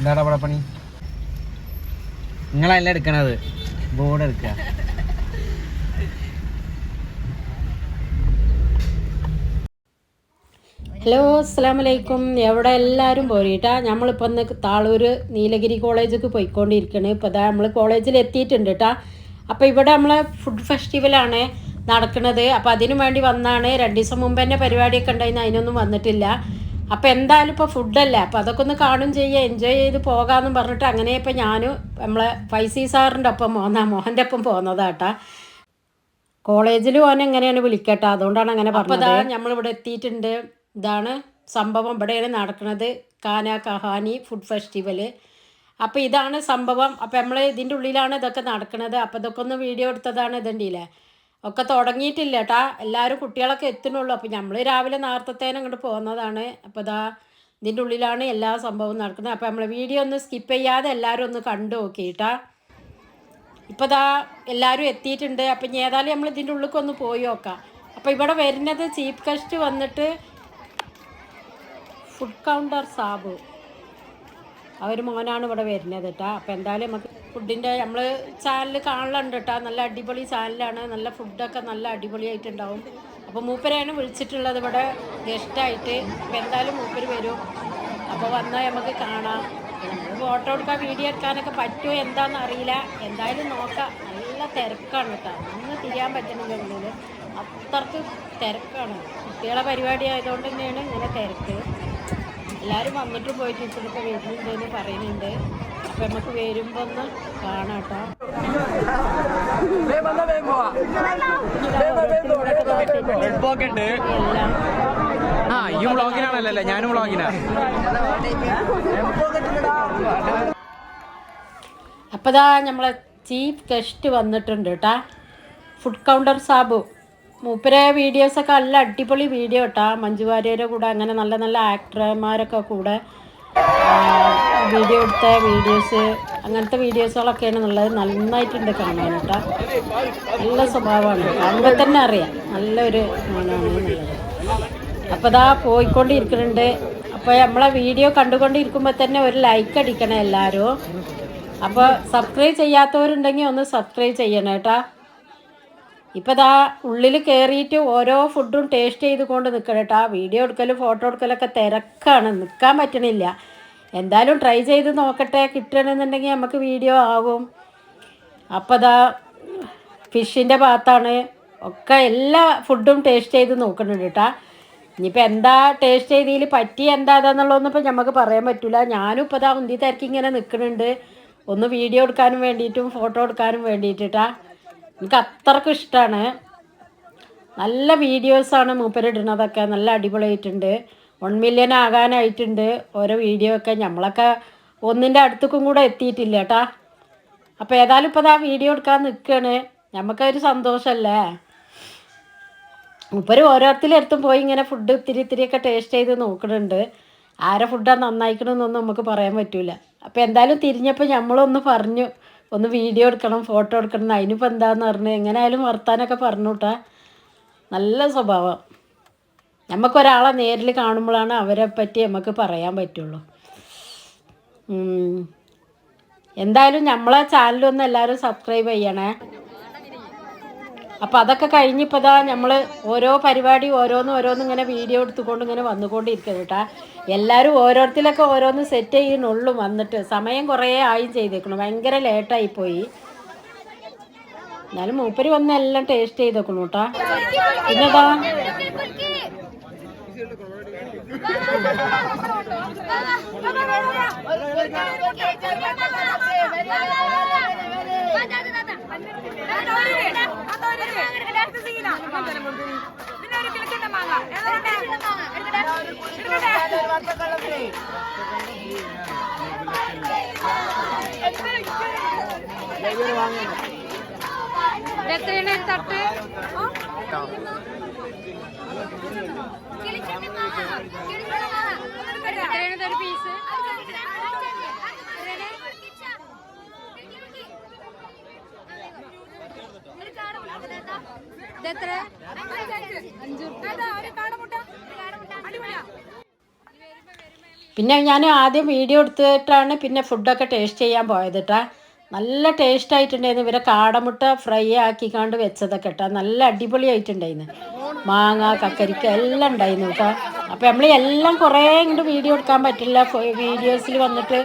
എന്താടാ ഇവിടെ പണി? നിങ്ങളല്ല എടുക്കണത്, ബോർഡ് എടുക്കുക. ഹലോ, അസ്സലാമലൈക്കും. എവിടെ എല്ലാവരും പോരിട്ടാ. നമ്മളിപ്പോൾ ഒന്ന് താളൂർ നീലഗിരി കോളേജിലേക്ക് പോയിക്കൊണ്ടിരിക്കുകയാണ്. ഇപ്പോൾ ഇതാ നമ്മൾ കോളേജിൽ എത്തിയിട്ടുണ്ട് കേട്ടാ. അപ്പോൾ ഇവിടെ നമ്മളെ ഫുഡ് ഫെസ്റ്റിവലാണ് നടക്കുന്നത്. അപ്പോൾ അതിനു വേണ്ടി വന്നാണ്. 2 ദിവസം മുമ്പ് തന്നെ പരിപാടിയൊക്കെ ഉണ്ടായിരുന്നു, അതിനൊന്നും വന്നിട്ടില്ല. അപ്പോൾ എന്തായാലും ഇപ്പോൾ ഫുഡല്ലേ, അപ്പോൾ അതൊക്കെ ഒന്ന് കാണും ചെയ്യുക, എൻജോയ് ചെയ്ത് പോകാമെന്നും പറഞ്ഞിട്ട് അങ്ങനെ ഇപ്പോൾ ഞാനും നമ്മളെ ഫൈസി സാറിൻ്റെ ഒപ്പം മോഹൻ്റെ ഒപ്പം പോകുന്നതാട്ടാ. കോളേജിൽ പോകാൻ എങ്ങനെയാണ് വിളിക്കട്ടോ, അതുകൊണ്ടാണ് അങ്ങനെ പറഞ്ഞത്. അപ്പോൾ നമ്മളിവിടെ എത്തിയിട്ടുണ്ട്. ഇതാണ് സംഭവം, ഇവിടെയാണ് നടക്കുന്നത് കാന കഹാനി ഫുഡ് ഫെസ്റ്റിവൽ. അപ്പോൾ ഇതാണ് സംഭവം. അപ്പോൾ നമ്മൾ ഇതിൻ്റെ ഉള്ളിലാണ് ഇതൊക്കെ നടക്കുന്നത്. അപ്പോൾ ഇതൊക്കെ ഒന്ന് വീഡിയോ എടുത്തതാണ്. ഇതുണ്ടല്ലേ, ഒക്കെ തുടങ്ങിയിട്ടില്ല കേട്ടാ, എല്ലാവരും കുട്ടികളൊക്കെ എത്തുന്നുള്ളൂ. അപ്പോൾ നമ്മൾ രാവിലെ നേരത്തേനും അങ്ങോട്ട് പോകുന്നതാണ്. അപ്പോൾ ഇതാ ഇതിൻ്റെ ഉള്ളിലാണ് എല്ലാ സംഭവവും നടക്കുന്നത്. അപ്പോൾ നമ്മൾ വീഡിയോ ഒന്ന് സ്കിപ്പ് ചെയ്യാതെ എല്ലാവരും ഒന്ന് കണ്ടു നോക്കിയിട്ടാ. ഇപ്പോൾ ഇതാ എല്ലാവരും എത്തിയിട്ടുണ്ട്. അപ്പം ഇനി ഏതായാലും നമ്മൾ ഇതിൻ്റെ ഉള്ളിലേക്ക് ഒന്ന് പോയി നോക്കാം. അപ്പോൾ ഇവിടെ വരുന്നത് ചീഫ് ഗസ്റ്റ് വന്നിട്ട് ഫുഡ് കൗണ്ടർ സാബു, അവർ മോനാണ് ഇവിടെ വരുന്നത് കേട്ടോ. അപ്പോൾ എന്തായാലും നമുക്ക് ഫുഡിൻ്റെ നമ്മൾ ചാനൽ കാണലുണ്ട് കേട്ടോ, നല്ല അടിപൊളി ചാനലാണ്, നല്ല ഫുഡൊക്കെ നല്ല അടിപൊളിയായിട്ടുണ്ടാവും. അപ്പോൾ മൂപ്പരെയാണ് വിളിച്ചിട്ടുള്ളത് ഇവിടെ ഗസ്റ്റായിട്ട്. അപ്പോൾ എന്തായാലും മൂപ്പര് വരും. അപ്പോൾ വന്നാൽ നമുക്ക് കാണാം. നമ്മൾ ഫോട്ടോ എടുക്കാൻ വീഡിയോ എടുക്കാനൊക്കെ പറ്റുമോ എന്താണെന്ന് അറിയില്ല, എന്തായാലും നോക്കാം. നല്ല തിരക്കാണ് കേട്ടോ, ഒന്നും തിരിയാൻ പറ്റുന്നില്ല ഉള്ളിൽ, അത്രക്ക് തിരക്കാണ്. കുട്ടികളെ പരിപാടി ആയതുകൊണ്ട് തന്നെയാണ് ഇങ്ങനെ തിരക്ക്. എല്ലാവരും വന്നിട്ട് പോയി ടീച്ചറൊക്കെ വരുന്നുണ്ടെന്ന് പറയുന്നുണ്ട്. അപ്പം നമുക്ക് വരുമ്പോൾ ഒന്ന് കാണാം കേട്ടോ. ഞാനും അപ്പോൾ ദാ നമ്മളെ ചീഫ് ഗസ്റ്റ് വന്നിട്ടുണ്ട് കേട്ടാ, ഫുഡ് കൗണ്ടർ സാബു. മൂപ്പരെ വീഡിയോസൊക്കെ നല്ല അടിപൊളി വീഡിയോ കേട്ടാ. മഞ്ജു വാര്യരുടെ കൂടെ അങ്ങനെ നല്ല നല്ല ആക്ടർമാരൊക്കെ കൂടെ വീഡിയോ എടുത്ത വീഡിയോസ്, അങ്ങനത്തെ വീഡിയോസുകളൊക്കെയാണ് നല്ലത്. നന്നായിട്ടുണ്ട് കാണാൻ കേട്ടാ, നല്ല സ്വഭാവമാണ്, കാണുമ്പോൾ തന്നെ അറിയാം നല്ലൊരു മോനാണ് എന്നുള്ളത്. അപ്പോൾ ഇതാ പോയിക്കൊണ്ടിരിക്കുന്നുണ്ട്. അപ്പോൾ നമ്മളെ വീഡിയോ കണ്ടുകൊണ്ടിരിക്കുമ്പോൾ തന്നെ ഒരു ലൈക്ക് അടിക്കണം എല്ലാവരും. അപ്പോൾ സബ്സ്ക്രൈബ് ചെയ്യാത്തവരുണ്ടെങ്കിൽ ഒന്ന് സബ്സ്ക്രൈബ് ചെയ്യണം കേട്ടാ. ഇപ്പോൾ ഇതാ ഉള്ളിൽ കയറിയിട്ട് ഓരോ ഫുഡും ടേസ്റ്റ് ചെയ്തുകൊണ്ട് നിൽക്കണം കേട്ടോ. വീഡിയോ എടുക്കലും ഫോട്ടോ എടുക്കലൊക്കെ തിരക്കാണ്, നിൽക്കാൻ പറ്റണില്ല. എന്തായാലും ട്രൈ ചെയ്ത് നോക്കട്ടെ, കിട്ടണമെന്നുണ്ടെങ്കിൽ നമുക്ക് വീഡിയോ ആവും. അപ്പോൾ ഇതാ ഫിഷിൻ്റെ ഭാഗത്താണ്, ഒക്കെ എല്ലാ ഫുഡും ടേസ്റ്റ് ചെയ്ത് നോക്കുന്നുണ്ട് കേട്ടോ. ഇനിയിപ്പോൾ എന്താ ടേസ്റ്റ് ചെയ്തതിൽ പറ്റി എന്താണെന്നുള്ളതൊന്നും ഇപ്പോൾ നമുക്ക് പറയാൻ പറ്റില്ല. ഞാനും ഇപ്പോൾ ഇതാ ഉന്തി തിരക്കി ഇങ്ങനെ നിൽക്കുന്നുണ്ട്, ഒന്ന് വീഡിയോ എടുക്കാനും വേണ്ടിയിട്ടും ഫോട്ടോ എടുക്കാനും വേണ്ടിയിട്ടാ. എനിക്ക് അത്രക്കും ഇഷ്ടമാണ്. നല്ല വീഡിയോസാണ് മൂപ്പരിടുന്നതൊക്കെ, നല്ല അടിപൊളിയായിട്ടുണ്ട്. 1 മില്യൺ ആകാനായിട്ടുണ്ട് ഓരോ വീഡിയോ ഒക്കെ. നമ്മളൊക്കെ ഒന്നിൻ്റെ അടുത്തേക്കും കൂടെ എത്തിയിട്ടില്ല കേട്ടാ. അപ്പോൾ ഏതായാലും ഇപ്പോൾ ആ വീഡിയോ എടുക്കാൻ നിൽക്കുകയാണ്. നമുക്കൊരു സന്തോഷമല്ലേ. മൂപ്പര് ഓരോരുത്തരെടുത്തും പോയി ഇങ്ങനെ ഫുഡ് ഇത്തിരിയൊക്കെ ടേസ്റ്റ് ചെയ്ത് നോക്കുന്നുണ്ട്. ആരെ ഫുഡാണ് നന്നായിക്കണമെന്നൊന്നും നമുക്ക് പറയാൻ പറ്റില്ല. അപ്പോൾ എന്തായാലും തിരിഞ്ഞപ്പോൾ നമ്മളൊന്ന് പറഞ്ഞു, ഒന്ന് വീഡിയോ എടുക്കണം ഫോട്ടോ എടുക്കണം. അതിനിപ്പോൾ എന്താണെന്ന് പറഞ്ഞ് എങ്ങനെയായാലും വർത്താനൊക്കെ പറഞ്ഞു കേട്ടാ. നല്ല സ്വഭാവം. നമുക്കൊരാളെ നേരിൽ കാണുമ്പോഴാണ് അവരെ പറ്റി നമുക്ക് പറയാൻ പറ്റുള്ളൂ. എന്തായാലും നമ്മളെ ചാനലൊന്ന് എല്ലാവരും സബ്സ്ക്രൈബ് ചെയ്യണേ. അപ്പോൾ അതൊക്കെ കഴിഞ്ഞിപ്പോൾ ഇതാ നമ്മൾ ഓരോ പരിപാടി ഓരോന്നും ഇങ്ങനെ വീഡിയോ എടുത്തുകൊണ്ട് ഇങ്ങനെ വന്നുകൊണ്ടിരിക്കുന്നു കേട്ടാ. എല്ലാവരും ഓരോരുത്തരൊക്കെ ഓരോന്ന് സെറ്റ് ചെയ്യുന്നുള്ളൂ വന്നിട്ട്. സമയം കുറേ ആയും ചെയ്തേക്കണം, ഭയങ്കര ലേറ്റായിപ്പോയി. എന്നാലും മൂപ്പര് വന്ന് എല്ലാം ടേസ്റ്റ് ചെയ്തേക്കണം കേട്ടാ. പിന്നെതാ എത്രയാണ് തട്ട്? എത്രയാണ് ഒരു പീസ്? ഇതെത്ര? 5 രൂപ. പിന്നെ ഞാൻ ആദ്യം വീഡിയോ എടുത്തിട്ടാണ് പിന്നെ ഫുഡൊക്കെ ടേസ്റ്റ് ചെയ്യാൻ പോയത് കേട്ടാ. നല്ല ടേസ്റ്റ് ആയിട്ടുണ്ടായിരുന്നു. ഇവരെ കാടമുട്ട ഫ്രൈ ആക്കിക്കാണ്ട് വെച്ചതൊക്കെ കേട്ടോ, നല്ല അടിപൊളിയായിട്ടുണ്ടായിരുന്നു. മാങ്ങ കക്കരിക്ക എല്ലാം ഉണ്ടായിരുന്നു കേട്ടോ. അപ്പോൾ നമ്മൾ എല്ലാം കുറേ ഇങ്ങോട്ട് വീഡിയോ എടുക്കാൻ പറ്റില്ല. വീഡിയോസിൽ വന്നിട്ട്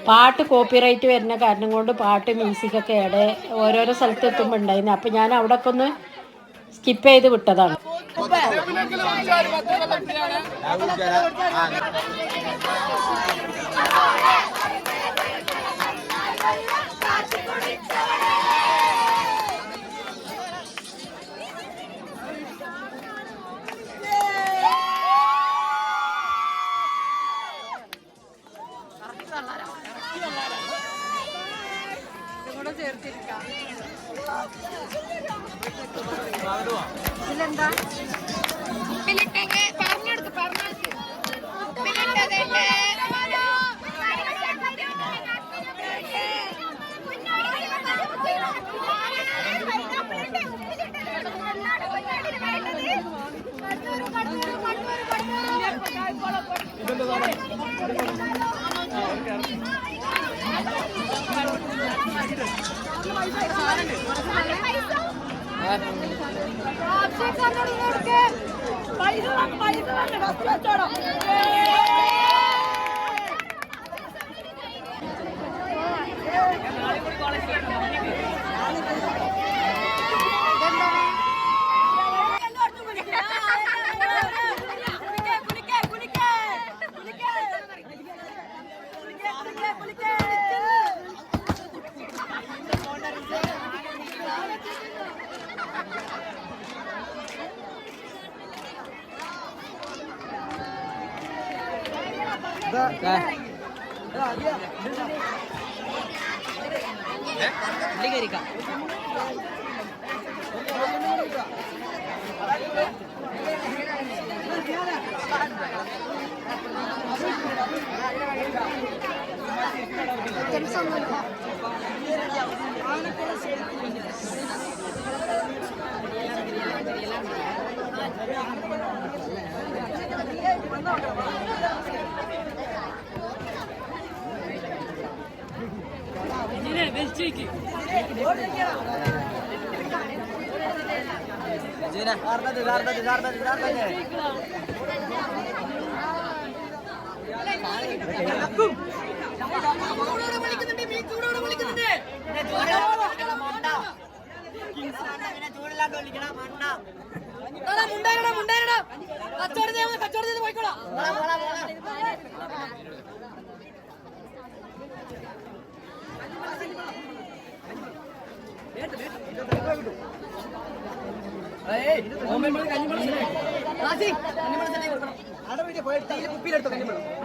പാട്ട് കോപ്പിറൈറ്റ് വരുന്ന കാരണം കൊണ്ട് പാട്ട് മ്യൂസിക്കൊക്കെ ഇടെ ഓരോരോ സ്ഥലത്ത് എത്തുമ്പോൾ ഉണ്ടായിരുന്നു. അപ്പോൾ ഞാൻ അവിടെയൊക്കെ ഒന്ന് സ്കിപ്പ് ചെയ്ത് വിട്ടതാണ്. ഇതിലെന്താ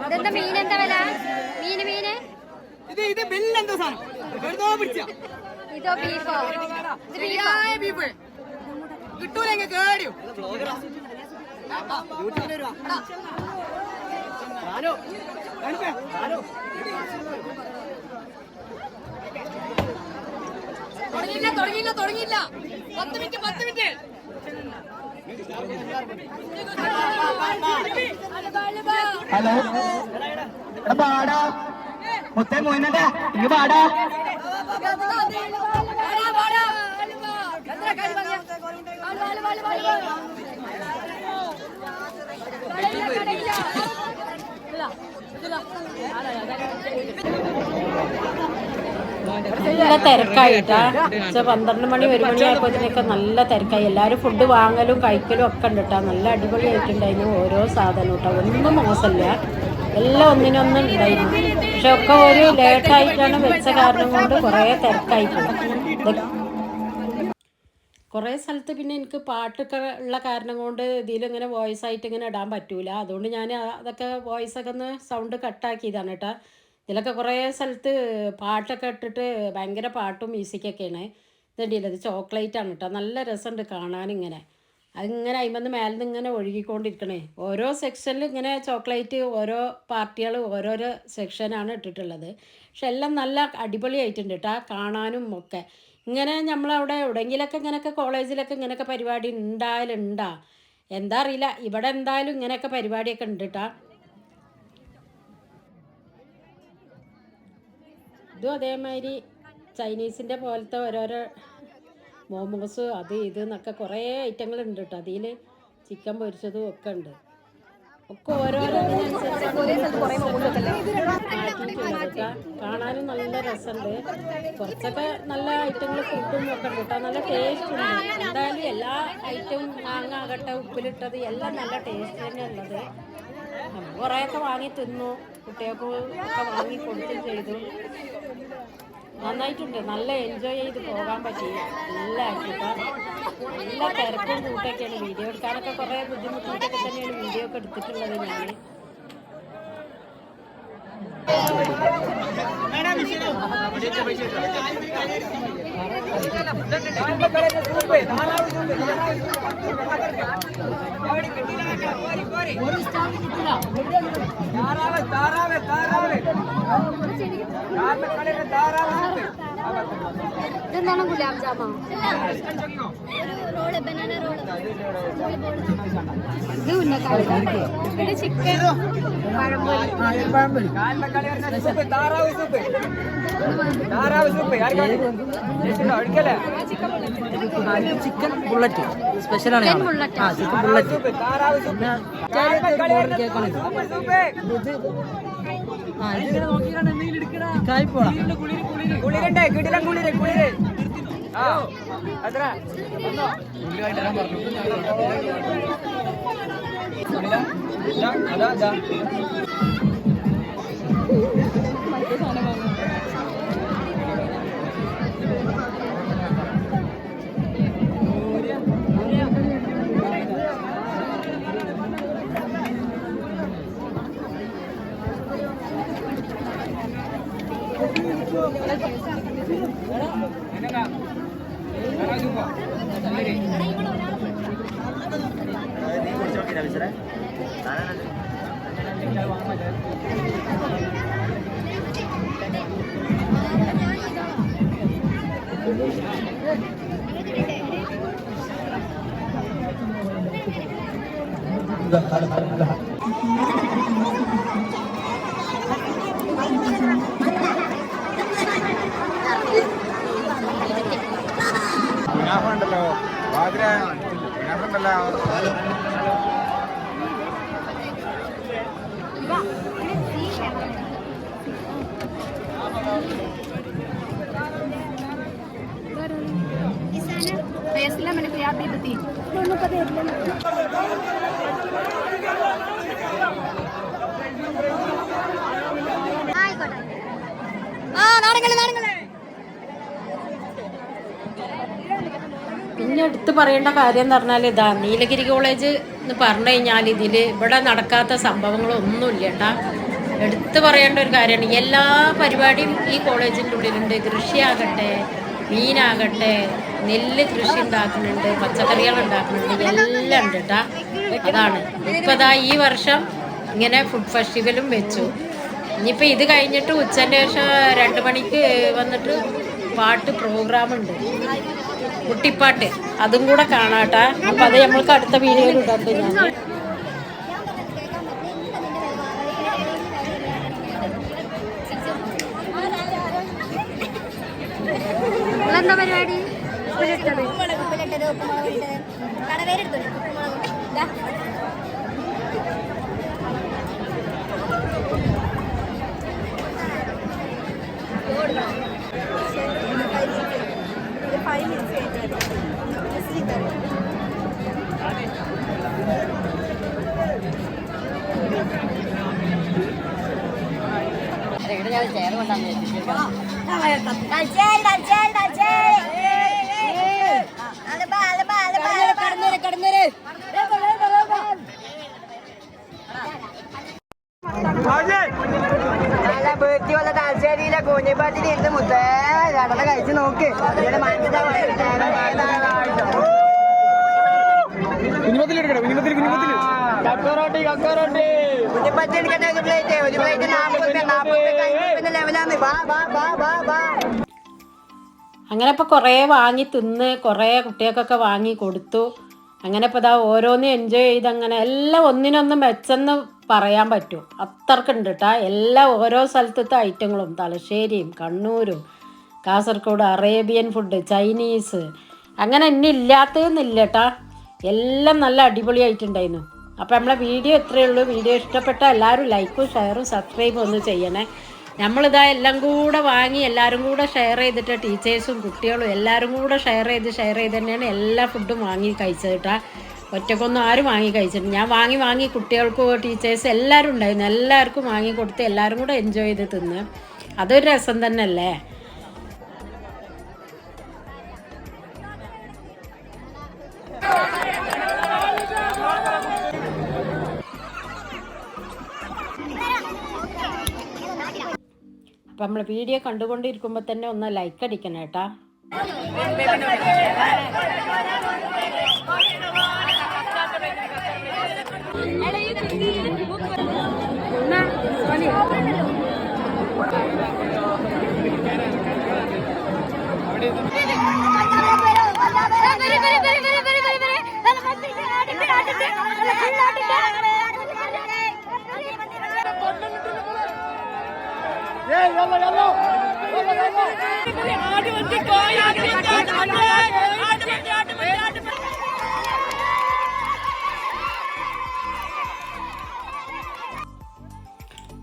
ഇതെന്താ മീൻ, എന്താ വില? മീന് ഇത് ബില്ലെന്താ സാധനം? ഇതോ ബീഫോ? ബീഫ് കിട്ടൂലെങ്കിൽ കേടിയോ? തുടങ്ങിയില്ല 10 മിനിറ്റ് ഹലോ പാടാ മുത്തേ മോനന്റെ ഇങ്ങ് പാടാ. നല്ല തിരക്കായിട്ടാ. 12 മണി 1 മണിയായപ്പോഴത്തേക്കൊക്കെ നല്ല തിരക്കായി. എല്ലാവരും ഫുഡ് വാങ്ങലും കഴിക്കലും ഒക്കെ ഉണ്ട് കേട്ടോ. നല്ല അടിപൊളിയായിട്ടുണ്ടായിരുന്നു ഓരോ സാധനവും കേട്ടോ. ഒന്നും മോശമില്ല, എല്ലാം ഒന്നിനൊന്നും ഉണ്ടായിരുന്നു. പക്ഷെ ഒക്കെ ഒരു ലേറ്റായിട്ടാണ് വെച്ച കാരണം കൊണ്ട് കുറേ തിരക്കായിട്ടുണ്ട്. കുറേ സ്ഥലത്ത് പിന്നെ എനിക്ക് പാട്ടൊക്കെ ഉള്ള കാരണം കൊണ്ട് ഇതിലിങ്ങനെ വോയിസ് ആയിട്ട് ഇങ്ങനെ ഇടാൻ പറ്റൂല. അതുകൊണ്ട് ഞാൻ അതൊക്കെ വോയിസൊക്കെ ഒന്ന് സൗണ്ട് കട്ടാക്കിയതാണ് കേട്ടോ. ഇതിലൊക്കെ കുറേ സ്ഥലത്ത് പാട്ടൊക്കെ ഇട്ടിട്ട് ഭയങ്കര പാട്ടും മ്യൂസിക്കൊക്കെയാണ്. ഇതുണ്ടല്ലോ, ഇത് ചോക്ലേറ്റാണ് കേട്ടോ. നല്ല രസമുണ്ട് കാണാനിങ്ങനെ. അതിങ്ങനെ അതിമെന്ന് മേലെ നിന്ന് ഇങ്ങനെ ഒഴുകിക്കൊണ്ടിരിക്കണേ. ഓരോ സെക്ഷനിൽ ഇങ്ങനെ ചോക്ലേറ്റ് ഓരോ പാർട്ടികൾ ഓരോരോ സെക്ഷനാണ് ഇട്ടിട്ടുള്ളത്. പക്ഷെ എല്ലാം നല്ല അടിപൊളിയായിട്ടുണ്ട് കേട്ടോ കാണാനും ഒക്കെ. ഇങ്ങനെ നമ്മളവിടെ എവിടെയെങ്കിലൊക്കെ ഇങ്ങനെയൊക്കെ കോളേജിലൊക്കെ ഇങ്ങനെയൊക്കെ പരിപാടി ഉണ്ടായാലുണ്ടാ എന്താ അറിയില്ല. ഇവിടെ എന്തായാലും ഇങ്ങനെയൊക്കെ പരിപാടിയൊക്കെ ഉണ്ട് കേട്ടോ. ഇതും അതേമാതിരി ചൈനീസിൻ്റെ പോലത്തെ ഓരോരോ മോമോസ് അത് ഇത് എന്നൊക്കെ കുറേ ഐറ്റങ്ങൾ ഉണ്ട് കേട്ടോ. അതിൽ ചിക്കൻ പൊരിച്ചതും ഒക്കെ ഉണ്ട്. ഒക്കെ ഓരോരോ കാണാനും നല്ല രസമുണ്ട്. കുറച്ചൊക്കെ നല്ല ഐറ്റങ്ങൾ ഫുഡും ഒക്കെ ഉണ്ട് കേട്ടോ. നല്ല ടേസ്റ്റ് ഉണ്ട്. എന്തായാലും എല്ലാ ഐറ്റവും മാങ്ങ ആകട്ടെ ഉപ്പിലിട്ടത് എല്ലാം നല്ല ടേസ്റ്റ് തന്നെ ഉള്ളത്. നമ്മൾ കുറേയൊക്കെ വാങ്ങി തിന്നു, കുട്ടികൾക്ക് ഒക്കെ വാങ്ങി കൊടുത്തും ചെയ്തു. നന്നായിട്ടുണ്ട്. നല്ല എൻജോയ് ചെയ്ത് പോകാൻ പറ്റി. എല്ലാ നല്ല തിരക്കും കൂട്ടൊക്കെയാണ്. വീഡിയോ എടുക്കാനൊക്കെ കുറേ ബുദ്ധിമുട്ടൊക്കെ തന്നെയാണ് വീഡിയോ ഒക്കെ എടുത്തിട്ടുള്ളത് ഞാൻ. ഇതെന്താണ് ഗുലാബ് ജാമോ? Roll banana roll. ഇത് ഉന്നക്കായ. ഇത് ചിക്കൻ പഴംപൊരി. ചിക്കൻ ബുള്ളറ്റ് സ്പെഷ്യലാണ്. ചിക്കൻ ബുള്ളറ്റ് ഇതിങ്ങനെ നോക്കിയാണ് എന്തെങ്കിലും എടുക്കണ കായ്പോള കുളിരണ്ടേ കിടിലം കുളിര് കുളിര് ആ അത്ര അതാ ഉണ്ടല്ലോ ഉണ്ടല്ലോ Isana, मैंने प्यार भी बती दोनों का देख लेना. പിന്നെ എടുത്ത് പറയേണ്ട കാര്യം എന്ന് പറഞ്ഞാൽ ഇതാ നീലഗിരി കോളേജ് എന്ന് പറഞ്ഞു കഴിഞ്ഞാൽ ഇതിൽ ഇവിടെ നടക്കാത്ത സംഭവങ്ങളൊന്നുമില്ല കേട്ടാ. എടുത്ത് പറയേണ്ട ഒരു കാര്യമാണ്. എല്ലാ പരിപാടിയും ഈ കോളേജിൻ്റെ ഉള്ളിലുണ്ട്. കൃഷിയാകട്ടെ, മീനാകട്ടെ, നെല്ല് കൃഷി ഉണ്ടാക്കുന്നുണ്ട്, പച്ചക്കറികൾ ഉണ്ടാക്കുന്നുണ്ട്, എല്ലാം ഉണ്ട് കേട്ടാ. അതാണ് ഇപ്പോൾ ഇതാ ഈ വർഷം ഇങ്ങനെ ഫുഡ് ഫെസ്റ്റിവലും വെച്ചു. ഇനിയിപ്പോൾ ഇത് കഴിഞ്ഞിട്ട് ഉച്ചൻ്റെ ശേഷം 2 മണിക്ക് വന്നിട്ട് പാട്ട് പ്രോഗ്രാമുണ്ട്, കുട്ടിപ്പാട്ട്. അതും കൂടെ കാണാട്ടാ. അപ്പം അത് നമ്മൾക്ക് അടുത്ത വീഡിയോയിൽ ഇടണ്ട് ഞാൻ. എന്താ പരിപാടി? ഉപ്പിലിട്ടത് കടവേരെടുത്തു. ചേർ കൊണ്ടാന്ന് നല്ല ബേത്തി വല്ല താൽശ്ശേരിയിലെ കൂഞ്ഞിപ്പാട്ടിൽ ഇരുന്ന് മുത്തേ രണ്ടര കഴിച്ച് നോക്ക്. കുഞ്ഞിപ്പറ്റി എടുക്കട്ടെ ഒരു പ്ലേറ്റ് 40 ലെവലാന്ന്. അങ്ങനെ ഇപ്പോൾ കുറേ വാങ്ങി തിന്ന് കുറേ കുട്ടികൾക്കൊക്കെ വാങ്ങി കൊടുത്തു. അങ്ങനെ ഇപ്പോൾ ഇതാ ഓരോന്നും എൻജോയ് ചെയ്ത് അങ്ങനെ എല്ലാം ഒന്നിനൊന്നും മെച്ചെന്ന് പറയാൻ പറ്റും. അത്രക്കുണ്ട് കേട്ടോ. എല്ലാ ഓരോ സ്ഥലത്തത്തെ ഐറ്റങ്ങളും തലശ്ശേരിയും കണ്ണൂരും കാസർഗോഡ് അറേബ്യൻ ഫുഡ് ചൈനീസ് അങ്ങനെ ഇനി ഇല്ലാത്തതെന്നില്ല കേട്ടോ. എല്ലാം നല്ല അടിപൊളിയായിട്ടുണ്ടായിരുന്നു. അപ്പോൾ നമ്മളെ വീഡിയോ ഇത്രയേ ഉള്ളൂ. വീഡിയോ ഇഷ്ടപ്പെട്ട എല്ലാവരും ലൈക്കും ഷെയറും സബ്സ്ക്രൈബും ഒന്ന് ചെയ്യണേ. നമ്മളിതാ എല്ലാം കൂടെ വാങ്ങി എല്ലാവരും കൂടെ ഷെയർ ചെയ്തിട്ട് ടീച്ചേഴ്സും കുട്ടികളും എല്ലാവരും കൂടെ ഷെയർ ചെയ്ത് തന്നെയാണ് എല്ലാ ഫുഡും വാങ്ങി കഴിച്ചത് കേട്ടോ. ഒറ്റക്കൊന്നും ആരും വാങ്ങി കഴിച്ചിട്ടുണ്ട്. ഞാൻ വാങ്ങി കുട്ടികൾക്കും ടീച്ചേഴ്സ് എല്ലാവരും ഉണ്ടായിരുന്നു. എല്ലാവർക്കും വാങ്ങി കൊടുത്ത് എല്ലാവരും കൂടെ എൻജോയ് ചെയ്ത് തിന്ന് അതൊരു രസം തന്നെയല്ലേ. അപ്പം നമ്മൾ വീഡിയോ കണ്ടുകൊണ്ടിരിക്കുമ്പോൾ തന്നെ ഒന്ന് ലൈക്ക് അടിക്കണം കേട്ടോ.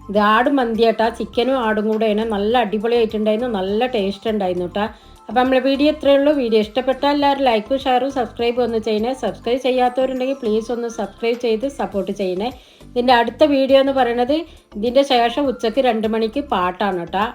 ഇത് ആട് മന്തി കേട്ടോ. ചിക്കനും ആടും കൂടെയാണ്. നല്ല അടിപൊളിയായിട്ടുണ്ടായിരുന്നു. നല്ല ടേസ്റ്റ് ഉണ്ടായിരുന്നു കേട്ടോ. അപ്പോൾ നമ്മളെ വീഡിയോ ഇത്രയേ ഉള്ളൂ. വീഡിയോ ഇഷ്ടപ്പെട്ടാൽ എല്ലാവരും ലൈക്കും ഷെയറും സബ്സ്ക്രൈബും ഒന്ന് ചെയ്യണേ. സബ്സ്ക്രൈബ് ചെയ്യാത്തവരുണ്ടെങ്കിൽ പ്ലീസ് ഒന്ന് സബ്സ്ക്രൈബ് ചെയ്ത് സപ്പോർട്ട് ചെയ്യണേ. ഇതിൻ്റെ അടുത്ത വീഡിയോ എന്ന് പറയുന്നത് ഇതിൻ്റെ ശേഷം ഉച്ചയ്ക്ക് 2 മണിക്ക് പാട്ടാണ് കേട്ടോ.